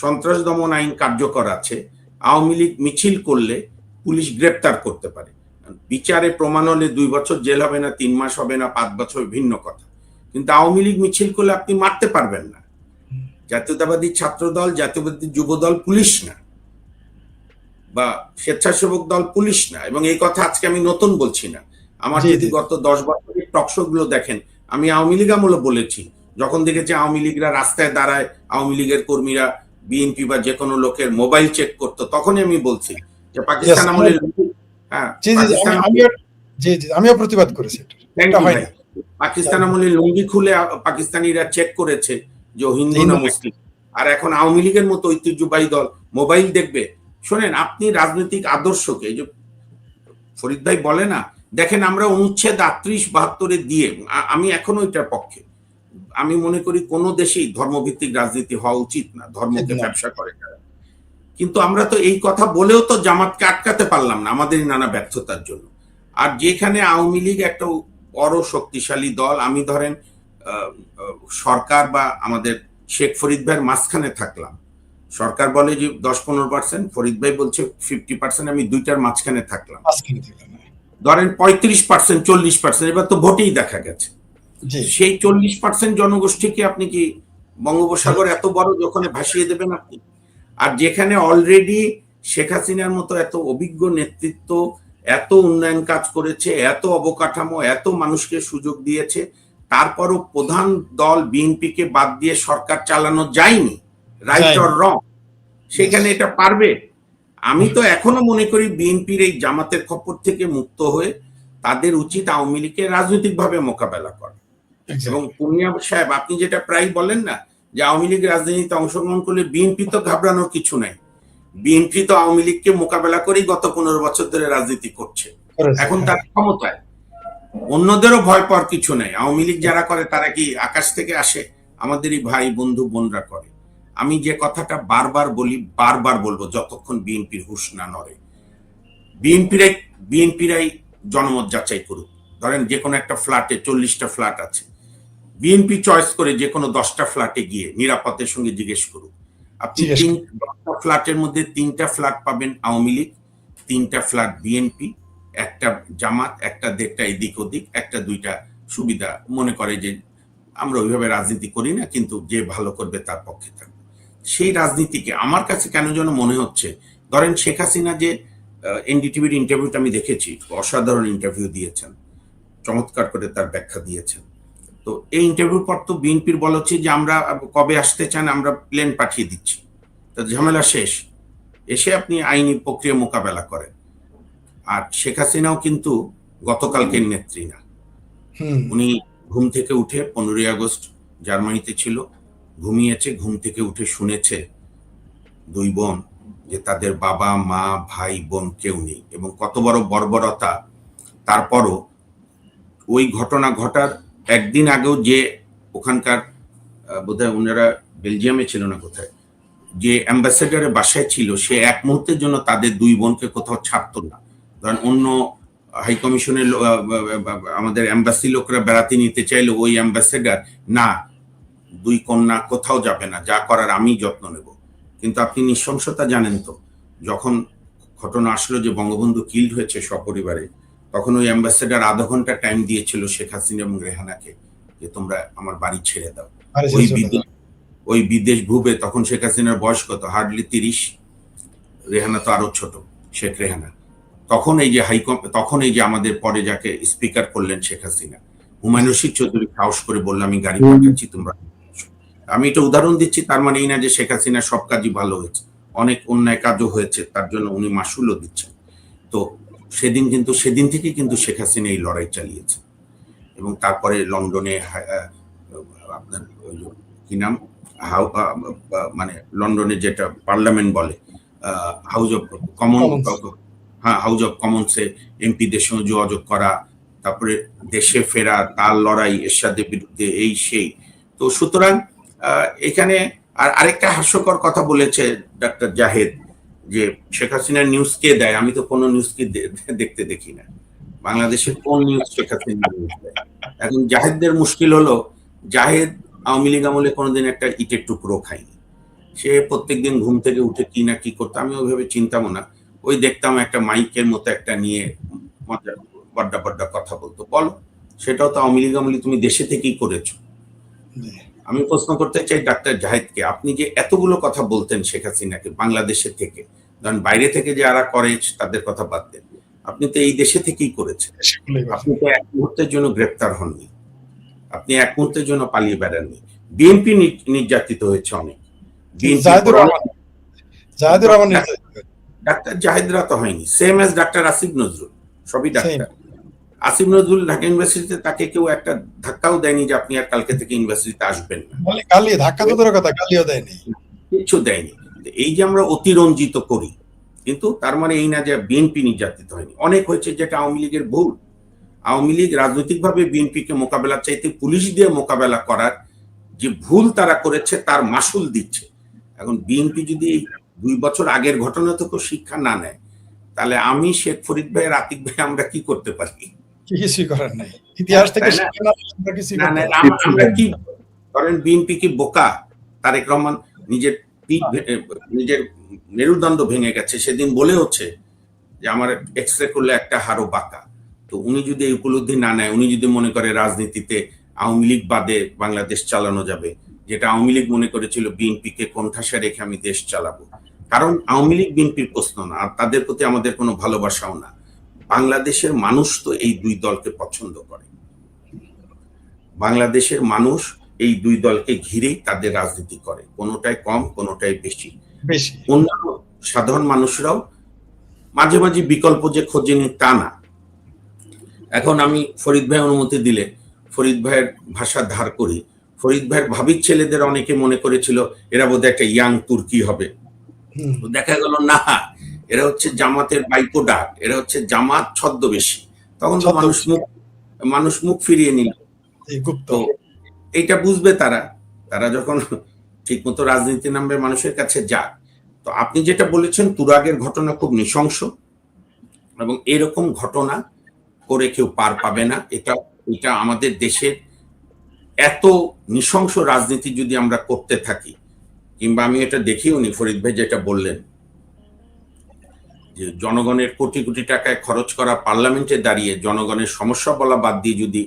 সন্ত্রাস দমন আইন কার্যকর আছে, আওয়ামী লীগ মিছিল করলে পুলিশ গ্রেপ্তার করতে পারে। বিচারে প্রমাণ হলে 2 বছর জেল হবে না, 3 মাস হবে না, 5 বছর, ভিন্ন কথা। কিন্তু আওয়ামী লীগ মিছিল করলে আপনি মারতে পারবেন না। জাতীয়তাবাদী ছাত্র দল, জাতীয়বাদী যুব দল পুলিশ না, বা স্বেচ্ছাসেবক দল পুলিশ না। এবং এই কথা আজকে আমি নতুন বলছি না। আমার যদি গত 10 বছরের টকশো গুলো দেখেন, আমি আওয়ামী লীগ আমলে বলেছি, যখন দেখেছি আওয়ামী লীগরা রাস্তায় দাঁড়ায়, আওয়ামী লীগের কর্মীরা বিএনপি বা যে কোনো লোকের মোবাইল চেক করতো, তখনই আমি বলছি যে পাকিস্তান আমলে আমিও প্রতিবাদ করেছি। পাকিস্তান আমলে লুঙ্গি খুলে পাকিস্তানিরা চেক করেছে যে হিন্দু না মুসলিম। আর এখন আওয়ামী লীগের মতো ঐতিহ্যবাহী দল মোবাইল দেখবে। শোনেন, আপনি রাজনৈতিক আদর্শকে, এই যে ফরিদ ভাই বলে না, দেখেন আমরা অনুচ্ছেদ 38-72 দিয়ে, আমি এখনো এটার পক্ষে। আমি মনে করি কোন দেশেই ধর্মভিত্তিক রাজনীতি হওয়া উচিত না, ধর্মকে ব্যবসা করে তারা। কিন্তু আমরা তো এই কথা বলেও তো জামাতকে আটকাতে পারলাম না, আমাদের নানা ব্যর্থতার জন্য। আর যেখানে আওয়ামী লীগ একটা বড় শক্তিশালী দল, আমি ধরেন সরকার বা আমাদের শেখ ফরিদ ভাইয়ের মাঝখানে থাকলাম। সরকার বলে যে 10-15%, ফরিদ ভাই বলছে 50%, আমি দুইটার মাঝখানে থাকলাম। ধরেন 35%, 40%, এবার তো ভোটেই দেখা গেছে। সেই 40% জনগোষ্ঠীকে আপনি কি বঙ্গোপসাগর এত বড় যখন ভাসিয়ে দেবেন আপনি? আর যেখানে অলরেডি শেখ হাসিনার মতো এত অভিজ্ঞ নেতৃত্ব, এত উন্নয়ন কাজ করেছে, এত অবকাঠামো, এত মানুষকে সুযোগ দিয়েছে, তারপরও প্রধান দল বিএনপিকে বাদ দিয়ে সরকার চালানো যায়নি, রাইট অর রং, সেখানে এটা পারবে? আমি তো এখনো মনে করি বিএনপির এই জামাতের খপ্পর থেকে মুক্ত হয়ে তাদের উচিত আওয়ামী লীগকে রাজনৈতিকভাবে মোকাবেলা করা। এবং পুনিয়া সাহেব, আপনি যেটা প্রায় বলেন না যে আওয়ামী লীগ রাজনীতিতে অংশগ্রহণ করলে বিএনপি তো ঘাবড়ানোর কিছু নাই। বিএনপি তো আওয়ামী লীগকে মোকাবেলা করেই গত 15 বছর ধরে রাজনীতি করছে, এখন তার ক্ষমতায়। অন্যদেরও ভয় পাওয়ার কিছু নাই। আওয়ামী লীগ যারা করে তারা কি আকাশ থেকে আসে? আমাদেরই ভাই, বন্ধু, বোনরা করে। আমি যে কথাটা বারবার বলবো যতক্ষণ বিএনপির হুঁশ না নড়ে। বিএনপিরাই জনমত যাচাই করুক। ধরেন যে কোনো একটা ফ্ল্যাটে 40টা ফ্ল্যাট আছে, বিএনপি চয়েস করে যে কোনো 10টা ফ্ল্যাটে গিয়ে নিরাপত্তার সঙ্গে জিজ্ঞেস করুক। আপনি 10টা ফ্ল্যাটের মধ্যে 3টা ফ্ল্যাট পাবেন আওয়ামী লীগ, 3টা ফ্ল্যাট বিএনপি, একটা জামাত, একটা 1.5টা এদিক ওদিক, 1-2টা সুবিধা মনে করে যে আমরা ওইভাবে রাজনীতি করি না, কিন্তু যে ভালো করবে তার পক্ষে থাকবে। সেই রাজনীতিকে আমার কাছে কেন যেন মনে হচ্ছে, ধরেন শেখ হাসিনা যে এনডিটিভির ইন্টারভিউটা আমি দেখেছি, অসাধারণ ইন্টারভিউ দিয়েছেন, চমৎকার করে তার ব্যাখ্যা দিয়েছেন। তো এই ইন্টারভিউ পর তো বিএনপির বলা হচ্ছে যে আমরা কবে আসতে চান, আমরা প্লেন পাঠিয়ে দিচ্ছি। তো ঝামেলা শেষ, এসে আপনি আইনি প্রক্রিয়া মোকাবেলা করেন। আর শেখ হাসিনাও কিন্তু গতকালকের নেত্রী না। উনি ঘুম থেকে উঠে 15ই আগস্ট জার্মানিতে ছিল, ঘুমিয়েছে, ঘুম থেকে উঠে শুনেছে দুই বোন যে তাদের বাবা মা ভাই বোন কেউ নেই, এবং কত বড় বর্বরতা। তারপরও ওই ঘটনা ঘটার একদিন আগেও যে ওখানকার বোধহয় ওনারা বেলজিয়ামে ছিল না কোথায়, যে অ্যাম্বাসেডারের বাসায় ছিল, সে এক মুহূর্তের জন্য তাদের দুই বোনকে কোথাও ছাড়তো না। কারণ অন্য হাই কমিশনের আমাদের অ্যাম্বাসি লোকরা বেড়াতে নিতে চাইলে ওই অ্যাম্বাসেডার না, দুই কন্যা কোথাও যাবে না, যা করার আমি যত্ন নেব। কিন্তু আপনি নৃশংসতা জানেন তো, যখন ঘটনা আসলো যে বঙ্গবন্ধু কিল্ড হয়েছে সপরিবারে, তখন ওই অ্যাম্বাসেডার আধা ঘন্টা টাইম দিয়েছিল শেখ হাসিনা এবং রেহানাকে যে তোমরা আমার বাড়ি ছেড়ে দাও। ওই বিদেশ ভুবে তখন শেখ হাসিনার বয়স কত, হার্ডলি 30, রেহানা তো আরো ছোট, শেখ রেহানা। তখন এই যে আমাদের পরে যাকে স্পিকার করলেন শেখ হাসিনা, হুমায়ুন রশিদ চৌধুরী সাহস করে বললো আমি গাড়ি পাঠাচ্ছি, তোমরা। আমি এটা উদাহরণ দিচ্ছি, তার মানে এই না যে শেখ হাসিনা সব কাজই ভালো হয়েছে, অনেক অন্যায় কাজও হয়েছে, তার জন্য উনি মাসুলও দিচ্ছেন। তো সেদিন থেকে কিন্তু শেখ হাসিনা এই লড়াই চালিয়েছে। এবং তারপরে লন্ডনে আপনার কি নাম, মানে লন্ডনে যেটা পার্লামেন্ট বলে, হাউস অফ কমন্সে এমপিদের সঙ্গে যোগাযোগ করা, তারপরে দেশে ফেরা, তার লড়াই এরশাদের বিরুদ্ধে, এই সেই। তো সুতরাং এখানে আরেকটা হাস্যকর কথা বলেছে ডাক্তার জাহেদ, যে শেখ হাসিনার নিউজ কে দেয়? আমি তো কোনো নিউজ কে দেখতে দেখি না। বাংলাদেশের কোন নিউজ শেখ হাসিনা নিউজ দেয়? এখন জাহেদদের মুশকিল হলো, জাহেদ আওয়ামী লীগ আমলে কোনোদিন একটা ইটের টুকরো খায়নি। সে প্রত্যেকদিন ঘুম থেকে উঠে কি না কি করতো, আমি ওইভাবে চিন্তামো না। ওই দেখতাম একটা মাইকের মতো একটা নিয়ে বড্ডা বড্ডা কথা বলতো। বলো, সেটাও তো আওয়ামী লীগ আমলে তুমি দেশে থেকেই করেছো। আমি প্রশ্ন করতে চাই ডাক্তার জাহেদকে, আপনি যে এতগুলো কথা বলতেন শেখ হাসিনাকে বাংলাদেশে থেকে, কারণ বাইরে থেকে যারা করে তাদের কথা বাদ দেন, আপনি তো এই দেশে থেকেই করেছেন। আপনি তো এক মুহূর্তের জন্য গ্রেপ্তার হননি, আপনি এক মুহূর্তের জন্য পালিয়ে বেড়াননি। বিএনপি নির্যাতিত হয়েছে অনেক, ডাক্তার জাহেদরা তো হয়নি। Same as doctor Asif Nazrul, সবই ডাক্তার। আসিফ নজরুল ঢাকা ইউনিভার্সিটিতে, তাকে কেউ একটা ধাক্কাও দেয়নি যে আপনি আর কালকে থেকে ইউনিভার্সিটিতে আসবেন না, কিচ্ছু দেয়নি। এই যে আমরা অতিরঞ্জিত করি, কিন্তু তার মানে এই না যে বিএনপি নির্যাতিত হয়নি। অনেক হয়েছে যেটা আওয়ামী লীগের ভুল। আওয়ামী লীগ রাজনৈতিকভাবে বিএনপিকে মোকাবেলা চাইতে পুলিশ দিয়ে মোকাবেলা করার যে ভুল তারা করেছে, তার মাসুল দিচ্ছে। এখন বিএনপি যদি এই 2 বছর আগের ঘটনা থেকে শিক্ষা না নেয়, তাহলে আমি শেখ ফরিদ ভাই, আতিক ভাই, আমরা কি করতে পারি? কিছুই করার নাই। ইতিহাস থেকে আমরা কি করেন? বিএনপি কি বোকা? তারেক রহমান নিজের মেরুদণ্ড ভেঙে গেছে, সেদিন বলে হচ্ছে যে আমার এক্সরে করলে একটা হাড়ও বাঁকা। তো উনি যদি এই উপলব্ধি না নেয়, উনি যদি মনে করে রাজনীতিতে আওয়ামী লীগ বাদে বাংলাদেশ চালানো যাবে, যেটা আওয়ামী লীগ মনে করেছিল বিএনপিকে কোণঠাসা রেখে আমি দেশ চালাবো। কারণ আওয়ামী লীগ বিএনপির প্রশ্ন না, আর তাদের প্রতি আমাদের কোনো ভালোবাসাও না। বাংলাদেশের মানুষ তো এই দুই দলকে পছন্দ করে। বাংলাদেশের মানুষ এই দুই দলকে ঘিরেই তাদের রাজনীতি করে, কোনোটাই কম, কোনোটাই বেশি। অন্যান্য সাধারণ মানুষরাও মাঝে মাঝে বিকল্প যে খোঁজেনি তা না। এখন আমি ফরিদ ভাই অনুমতি দিলে ফরিদ ভাইয়ের ভাষা ধার করি। ফরিদ ভাইয়ের ভাবির ছেলেদের অনেকে মনে করেছিল এরা বোধহয় একটা ইয়াং তুর্কি হবে, দেখা গেল না, এরা হচ্ছে জামাতের বাইকো ডাক, এরা হচ্ছে জামাত ছদ্মবেশী। তখন তো মানুষ মুখ ফিরিয়ে নিল। তো এইটা বুঝবে তারা যখন ঠিক মতো রাজনীতি নামবে, মানুষের কাছে যাক। তো আপনি যেটা বলেছেন, তুরাগের ঘটনা খুব নৃশংস, এবং এরকম ঘটনা করে কেউ পার পাবে না। এটা আমাদের দেশের এত নৃশংস রাজনীতি যদি আমরা করতে থাকি, কিংবা আমি এটা দেখিও নি, ফরিদ ভাই যেটা বললেন যে জনগণের কোটি কোটি টাকায় খরচ করা পার্লামেন্টে দাঁড়িয়ে জনগণের সমস্যা বলা বাদ দিয়ে যদি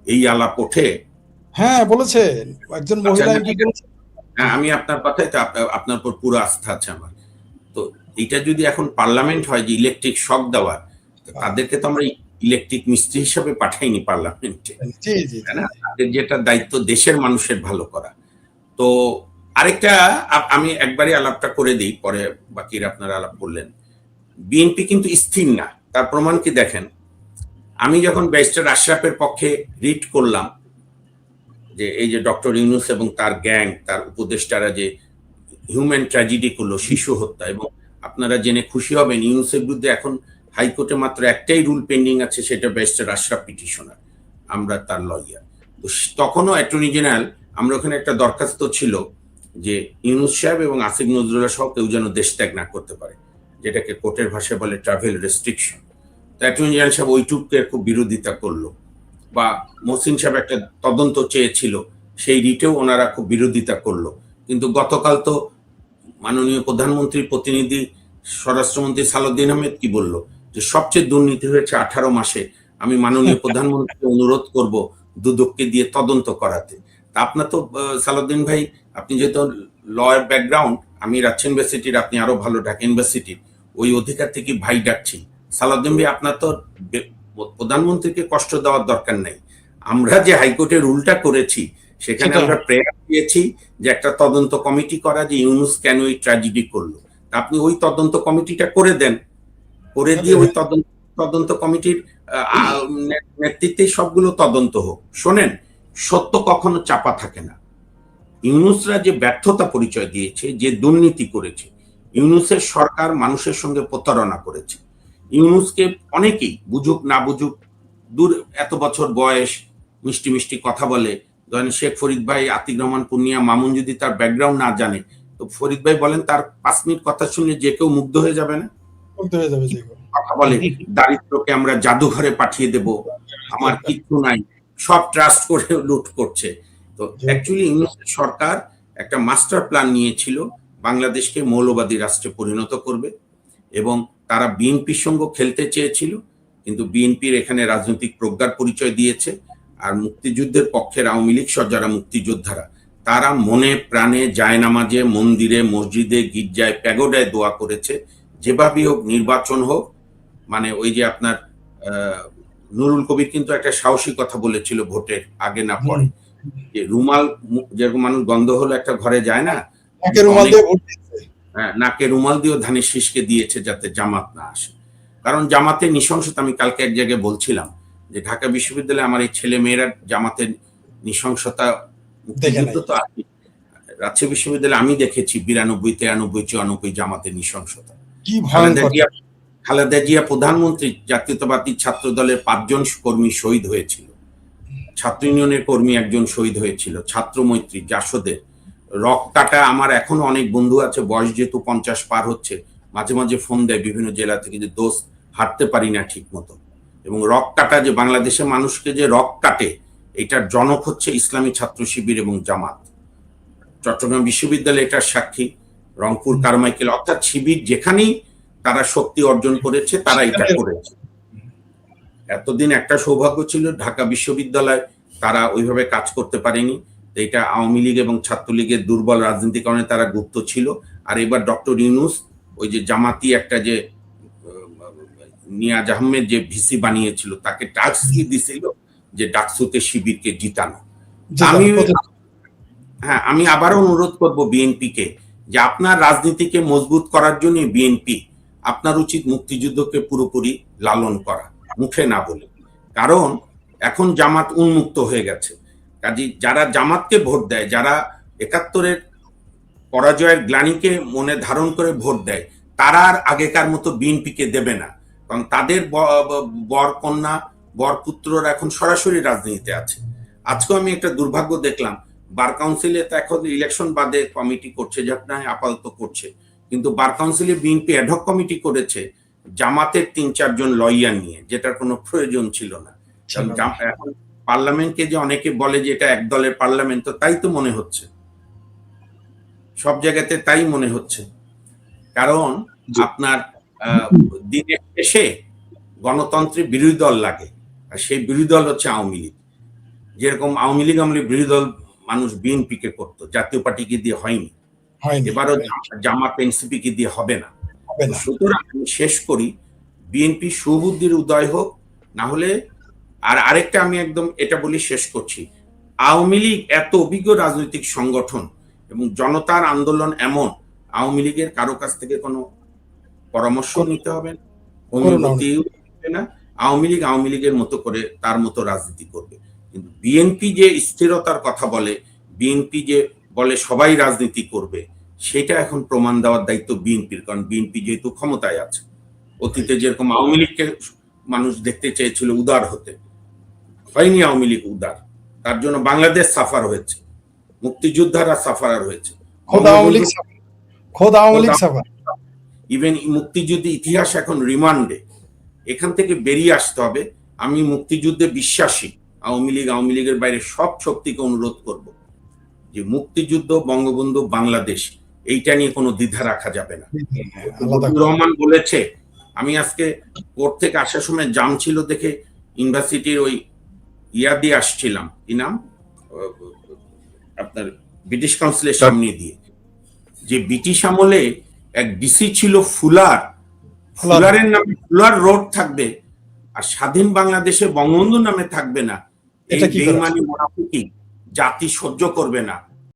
এই আলাপ ওঠে। হ্যাঁ, বলেছেন একজন মহিলা এমপি। হ্যাঁ, আমি আপনার কথাই তো, আপনার উপর পুরো আস্থা আছে আমার। তো এটা যদি এখন পার্লামেন্ট হয় যে ইলেকট্রিক শক দেওয়ার, তাদেরকে তো আমরা ইলেকট্রিক মিস্ত্রি হিসাবে পাঠাইনি পার্লামেন্টে, জি, জি, তাই জি। না? তাদের যেটা দায়িত্ব দেশের মানুষের ভালো করা। তো আরেকটা আমি একবারই আলাপটা করে দিই, পরে বাকিরা আপনারা আলাপ করলেন। বিএনপি কিন্তু স্থির না, তার প্রমাণ কি দেখেন। আমি যখন ব্যারিস্টার আশরাফের পক্ষে রিট করলাম যে এই যে ডক্টর ইউনূস এবং তার গ্যাং, তার উপদেষ্টারা যে হিউম্যান ট্র্যাজেডি করলো, শিশু হত্যা, এবং আপনারা জেনে খুশি হবেন ইউনূসের বিরুদ্ধে এখন হাইকোর্টে মাত্র একটাই রুল পেন্ডিং আছে, সেটা ব্যারিস্টার আশরাফ পিটিশনার, আমরা তার লয়ার। তো তখনও অ্যাটর্নি জেনারেল, আমরা ওখানে একটা দরখাস্ত ছিল যে ইউনূস সাহেব এবং আসিফ নজরুল্লাহ সহ কেউ যেন দেশ ত্যাগ না করতে পারে, যেটাকে কোর্টের ভাষায় বলে ট্রাভেল রেস্ট্রিকশন। তো অ্যাটর্নি জেনারেল সাহেব ওইটুককে খুব বিরোধিতা করলো, বা মহসিন সাহেব একটা তদন্ত চেয়েছিল, সেই রিটেও ওনারা খুব বিরোধিতা করলো। কিন্তু গতকাল তো মাননীয় প্রধানমন্ত্রীর প্রতিনিধি স্বরাষ্ট্রমন্ত্রী সালাউদ্দিন আহমেদ কি বলল, যে সবচেয়ে দুর্নীতি হয়েছে 18 মাসে, আমি মাননীয় প্রধানমন্ত্রীকে অনুরোধ করব দুদককে দিয়ে তদন্ত করাতে। তা আপনার তো সালাউদ্দিন ভাই, আপনি যেহেতু লয়ার ব্যাকগ্রাউন্ড, আমি রাজশাহী ইউনিভার্সিটির, আপনি আরো ভালো ঢাকা ইউনিভার্সিটির, ওই অধিকার থেকে ভাই ডাকছি। সালাউদ্দিন ভাই, আপনার তো প্রধানমন্ত্রীকে কষ্ট দেওয়ার দরকার নাই। আমরা যে হাইকোর্টের রুলটা করেছি সেখানে আমরা প্রেয়ার দিয়েছি যে একটা তদন্ত কমিটি করা, যে ইউনূস কেন এই ট্র্যাজেডি করলো। আপনি ওই তদন্ত কমিটিটা করে দেন, করে দিয়ে ওই তদন্ত কমিটির নেতৃত্বে সবগুলো তদন্ত হোক। শোনেন, সত্য কখনো চাপা থাকে না। ইউনূসরা যে ব্যর্থতা পরিচয় দিয়েছে, যে দুর্নীতি করেছে, ইউনূসের সরকার মানুষের সঙ্গে প্রতারণা করেছে। ইউনূসকে অনেকেই, বুঝুক না বুঝুক, দূর এত বছর বয়স, মিষ্টি মিষ্টি কথা বলে, ধরেন শেখ ফরিদ ভাই, আতিক রহমান পূর্ণিয়া, মামুন যদি তার ব্যাকগ্রাউন্ড না জানে, তো ফরিদ ভাই বলেন তার 5 মিনিট কথা শুনলে যে কেউ মুগ্ধ হয়ে যাবে না? কথা বলে দারিদ্রকে আমরা জাদুঘরে পাঠিয়ে দেব, আমার কিচ্ছু নাই, সব ট্রাস্ট করে লুট করছে। তো অ্যাকচুয়ালি ইউনূসের সরকার একটা মাস্টার প্ল্যান নিয়েছিল, বাংলাদেশকে মৌলবাদী রাষ্ট্রে পরিণত করবে, এবং তারা বিএনপির সঙ্গে খেলতে চেয়েছিল, কিন্তু বিএনপির এখানে রাজনৈতিক প্রজ্ঞার পরিচয় দিয়েছে। আর মুক্তিযুদ্ধের পক্ষের আওয়ামী লীগ সহ যারা মুক্তিযোদ্ধারা, তারা মনে প্রাণে জায়নামাজে, মন্দিরে, মসজিদে, গির্জায়, প্যাগোডায় দোয়া করেছে, যেভাবেই হোক নির্বাচন হোক। মানে ওই যে আপনার নুরুল কবির কিন্তু একটা সাহসী কথা বলেছিল ভোটের আগে না পরে, যে রুমাল, যেরকম মানুষ গন্ধ হলো একটা ঘরে যায় না, নাকে রুমাল দিয়েও ধানের শীষকে দিয়েছে যাতে জামাত না আসে। কারণ জামাতের নৃশংসতা, আমি কালকে এক জায়গায় বলছিলাম যে ঢাকা বিশ্ববিদ্যালয়ে আমার এই ছেলে মেয়েরা জামাতের নৃশংসতা, মুক্তিযুদ্ধ তো আছে, রাজশাহী বিশ্ববিদ্যালয়ে আমি দেখেছি 92, 93, 94 জামাতের নৃশংসতা। খালেদা জিয়া প্রধানমন্ত্রী, জাতীয়তাবাদী ছাত্র দলের 5 জন কর্মী শহীদ হয়েছিল, ছাত্র ইউনিয়নের কর্মী একজন শহীদ হয়েছিল, ছাত্র মৈত্রী জাসদের রক্তাটা। আমার এখনো অনেক বন্ধু আছে, বয়স যেহেতু 50 পার হচ্ছে, মাঝে মাঝে ফোন দেয় বিভিন্ন জেলা থেকে, যে দোস্ত হাঁটতে পারি না ঠিক মতো। এবং রক্তাটা, যে বাংলাদেশের মানুষকে যে রক্ত কাটে, এটার জনক হচ্ছে ইসলামী ছাত্র শিবির এবং জামাত। চট্টগ্রাম বিশ্ববিদ্যালয় এটার সাক্ষী, রংপুর কারমাইকেল, অর্থাৎ শিবির যেখানেই তারা শক্তি অর্জন করেছে, তারা এটা করেছে। এতদিন একটা সৌভাগ্য ছিল, ঢাকা বিশ্ববিদ্যালয় তারা ওইভাবে কাজ করতে পারেনি। এটা আওয়ামী লীগ এবং ছাত্রলীগের দুর্বল রাজনীতির কারণে তারা গুপ্ত ছিল। আর এবার ডক্টর ইউনূস ওই যে জামাতি একটা যে নিয়াজ আহমেদ যে ভিসি বানিয়েছিল, তাকে টাস্ক দিছিল যে ডাকসুতে শিবিরকে জিতানো। আমি আবারও অনুরোধ করব বিএনপিকে, যে আপনার রাজনীতিকে মজবুত করার জন্য বিএনপি, আপনার উচিত মুক্তিযুদ্ধকে পুরোপুরি লালন করা, মুখে না বলে। কারণ এখন জামাত উন্মুক্ত হয়ে গেছে। কাজে যারা জামাতকে ভোট দেয়, যারা 71-এর পরাজয়ের গ্লানিকে মনে ধারণ করে ভোট দেয়, তারা আর আগেকার মতো বিএনপিকে দেবে না। কারণ তাদের বর কন্যা, বর পুত্ররা এখন সরাসরি রাজনীতিতে আছে। আজকেও আমি একটা দুর্ভাগ্য দেখলাম, বার কাউন্সিলে তো এখন ইলেকশন বাদে কমিটি করছে, যেটা আপাতত করছে, কিন্তু বার কাউন্সিলে বিএনপি অ্যাডহক কমিটি করেছে জামাতের 3-4 জন লয়ার নিয়ে, যেটার কোনো প্রয়োজন ছিল না। এখন পার্লামেন্টকে যে অনেকে বলে যে এটা এক দলের পার্লামেন্ট, তো তাই তো মনে হচ্ছে, সব জায়গাতে তাই মনে হচ্ছে। কারণ আপনার দিনের শেষে গণতন্ত্রের বিরোধী দল লাগে, আর সেই বিরোধী দল হচ্ছে আওয়ামী লীগ। যেরকম আওয়ামী লীগ বিরোধী দল মানুষ বিএনপি কে করতো, জাতীয় পার্টিকে দিয়ে হয়নি, এবারও জামাত এনসিপি কে দিয়ে হবে না। সুতরাং আমি শেষ করি, বিএনপি সুবুদ্ধির উদয় হোক, না হলে আর আরেকটা আমি একদম এটা বলি শেষ করছি, আওয়ামী লীগ এত অভিজ্ঞ রাজনৈতিক সংগঠন এবং জনতার আন্দোলন এমন, আওয়ামী লীগের কারো কাছ থেকে কোনো পরামর্শ নিতে হবে না, অনুমতি হবে না। আওয়ামী লীগের মতো করে তার মতো রাজনীতি করবে। কিন্তু বিএনপি যে স্থিরতার কথা বলে, বিএনপি যে বলে সবাই রাজনীতি করবে, সেটা এখন প্রমাণ দেওয়ার দায়িত্ব বিএনপির। কারণ বিএনপি যেহেতু ক্ষমতায় আছে, অতীতে যেরকম আওয়ামী লীগকে মানুষ দেখতে চেয়েছিল উদার হতে, হয়নি আওয়ামী লীগ উদার, তার জন্য বাংলাদেশ সাফার হয়েছে, মুক্তিযোদ্ধারা সাফার হয়েছে, ইভেন মুক্তিযুদ্ধ ইতিহাস এখন রিমান্ডে। এখান থেকে বেরিয়ে আসতে হবে। আমি মুক্তিযুদ্ধে বিশ্বাসী। আওয়ামী লীগের বাইরে সব শক্তিকে অনুরোধ করব যে মুক্তিযুদ্ধ, বঙ্গবন্ধু, বাংলাদেশ, এইটা নিয়ে কোনো দ্বিধা রাখা যাবে না। রহমান বলেছে, আমি আজকে কোর্ট থেকে আসার সময় জাম ছিল দেখে ইউনিভার্সিটির ওই ইয়া দিয়ে আসছিলাম, কি নাম আপনার, ব্রিটিশ কাউন্সিলের সামনে দিয়ে, যে ব্রিটিশ আমলে এক ডিসি ছিল ফুলারের নামে ফুলার রোড থাকবে, আর স্বাধীন বাংলাদেশে বঙ্গবন্ধুর নামে থাকবে না। এই বেঈমানি মুনাফিকি জাতি সহ্য করবে না।